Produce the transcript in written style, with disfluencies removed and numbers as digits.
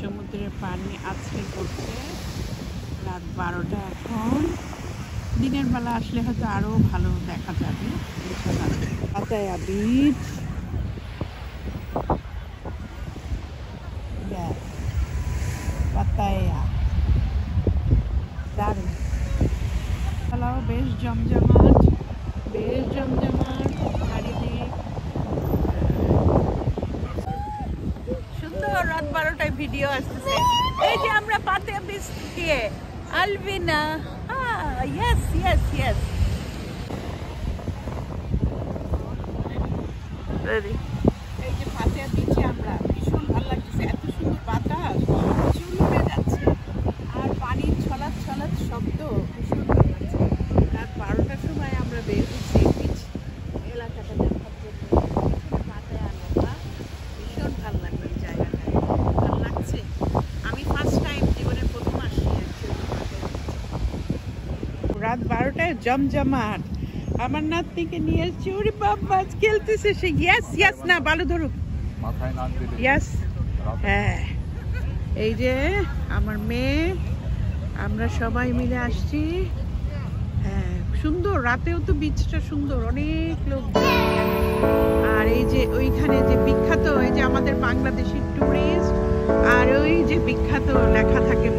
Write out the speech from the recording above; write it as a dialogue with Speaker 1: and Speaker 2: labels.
Speaker 1: সমুদ্রের পানি আছড়ে পড়ছে। রাত 12টা এখন। দিনের বেলা আসলে হয়তো আরো ভালো দেখা যাবে। পাতায়া বিচ, পাতায়া দারুণ। খেলাও বেশ জমজমাট, চারিদিক সুন্দর। রাত 12টায় ভিডিও আসতেছে। এই যে আমরা পাতায়া বিচ দিয়ে আলবিনা। ইয়েস ইয়েস ইয়েস, এই যে পাতায়া বিচে আমরা, ভীষণ ভালো লাগতেছে। এত সুন্দর বাতাস, চুল উড়ে যাচ্ছে আর পানির ছলাৎ ছলাৎ শব্দ, ভীষণ ভালো লাগছে। রাত 12টার সময় আমরা বের হচ্ছি বিচ এলাকাটা দেখার জন্য। পাতায়া নৌকা, ভীষণ ভালো লাগলো এই জায়গাটায়, ভালো লাগছে। আমি ফার্স্ট টাইম জীবনে প্রথম আসছি রাত 12টায় জমজমাট। আমার নাতনিকে নিয়ে এসছি, ওরে বাবা খেলতেছে সে। ইয়েস ইয়েস, না ভালো ধরুক, ইয়েস। হ্যাঁ, এই যে আমার মেয়ে, আমরা সবাই মিলে আসছি। হ্যাঁ সুন্দর, রাতেও তো বিচটা সুন্দর, অনেক লোক। আর এই যে ওইখানে যে বিখ্যাত, এই যে আমাদের বাংলাদেশি টুরিস্ট, আর ওই যে বিখ্যাত লেখা থাকে